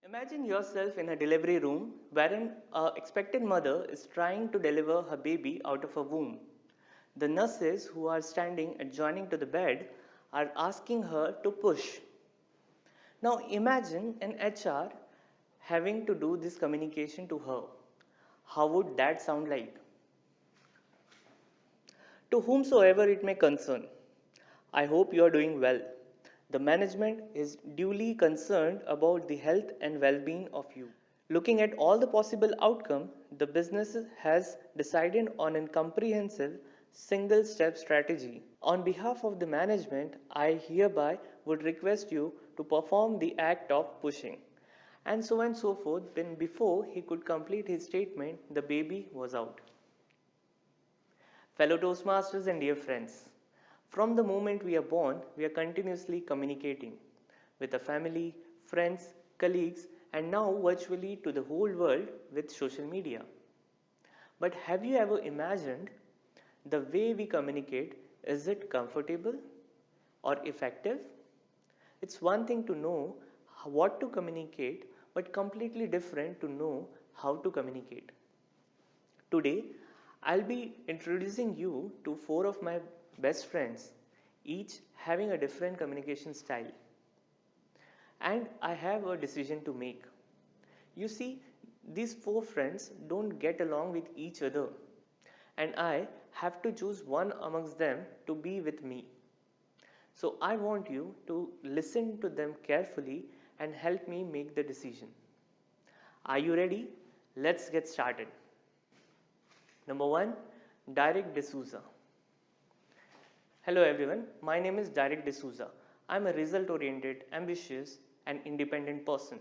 Imagine yourself in a delivery room wherein a expectant mother is trying to deliver her baby out of a womb. The nurses who are standing adjoining to the bed are asking her to push. Now imagine an HR having to do this communication to her. How would that sound like? To whomsoever it may concern, I hope you are doing well. The management is duly concerned about the health and well-being of you. Looking at all the possible outcome, the business has decided on a comprehensive single-step strategy. On behalf of the management, I hereby would request you to perform the act of pushing. And so forth, then before he could complete his statement, the baby was out. Fellow Toastmasters and dear friends, from the moment we are born, we are continuously communicating with the family, friends, colleagues, and now virtually to the whole world with social media. But have you ever imagined the way we communicate? Is it comfortable or effective? It's one thing to know what to communicate, but completely different to know how to communicate. Today, I'll be introducing you to four of my best friends, each having a different communication style. And I have a decision to make. You see, these four friends don't get along with each other, and I have to choose one amongst them to be with me. So I want you to listen to them carefully and help me make the decision. Are you ready? Let's get started. Number 1, Derek D'Souza. Hello everyone, my name is Derek D'Souza. I'm a result-oriented, ambitious and independent person.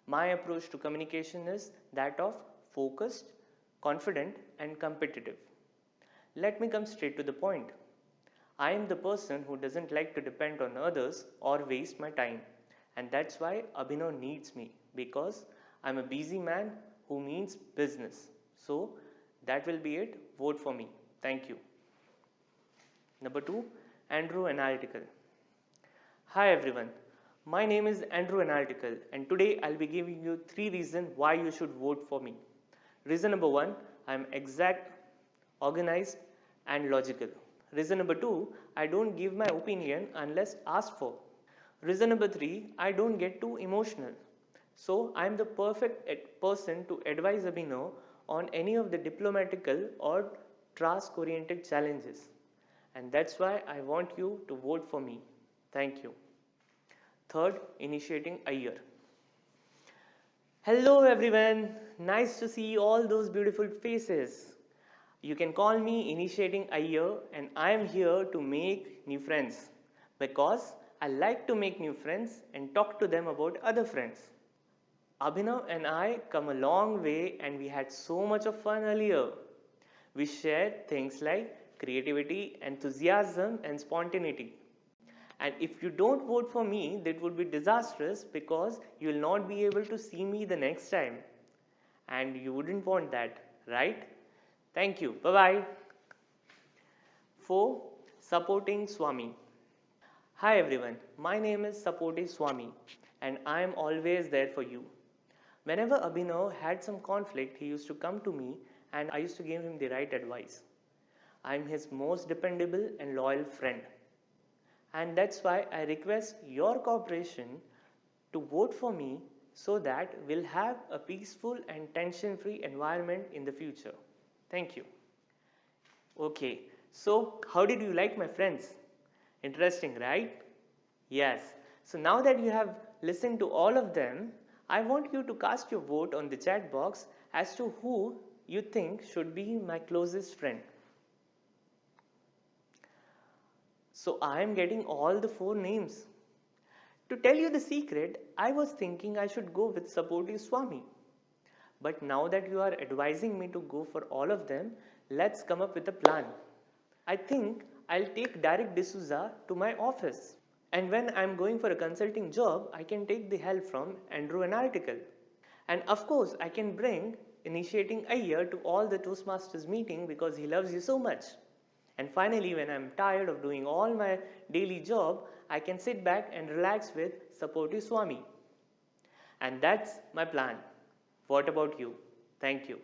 My approach to communication is that of focused, confident and competitive. Let me come straight to the point. I am the person who doesn't like to depend on others or waste my time, and that's why Abhinav needs me, because I'm a busy man who means business. So that will be it. Vote for me. Thank you. Number 2, Andrew Analytical. Hi everyone. My name is Andrew Analytical, and today I'll be giving you 3 reasons why you should vote for me. Reason number 1, I'm exact, organized and logical. Reason number 2, I don't give my opinion unless asked for. Reason number 3, I don't get too emotional. So I'm the perfect person to advise Abhinav on any of the diplomatical or task-oriented challenges. And that's why I want you to vote for me. Thank you. Third, initiating a year. Hello everyone. Nice to see all those beautiful faces. You can call me initiating a year, and I am here to make new friends because I like to make new friends and talk to them about other friends. Abhinav and I come a long way and we had so much of fun earlier. We shared things like creativity, enthusiasm and spontaneity. And if you don't vote for me, that would be disastrous because you will not be able to see me the next time. And you wouldn't want that, right? Thank you. Bye-bye. 4. Supporting Swami. Hi everyone, my name is Sapoti Swami and I am always there for you. Whenever Abhinav had some conflict, he used to come to me and I used to give him the right advice. I am his most dependable and loyal friend. And that's why I request your cooperation to vote for me so that we'll have a peaceful and tension-free environment in the future. Thank you. Okay, so how did you like my friends? Interesting, right? Yes. So now that you have listened to all of them, I want you to cast your vote on the chat box as to who you think should be my closest friend. So I am getting all the 4 names. To tell you the secret, I was thinking I should go with Sapoti Swami. But now that you are advising me to go for all of them, let's come up with a plan. I think I'll take Derek D'Souza to my office. And when I'm going for a consulting job, I can take the help from Andrew Analytical. And of course, I can bring initiating a year to all the Toastmasters meeting because he loves you so much. And finally, when I'm tired of doing all my daily job, I can sit back and relax with Sapoti Swami. And that's my plan. What about you? Thank you.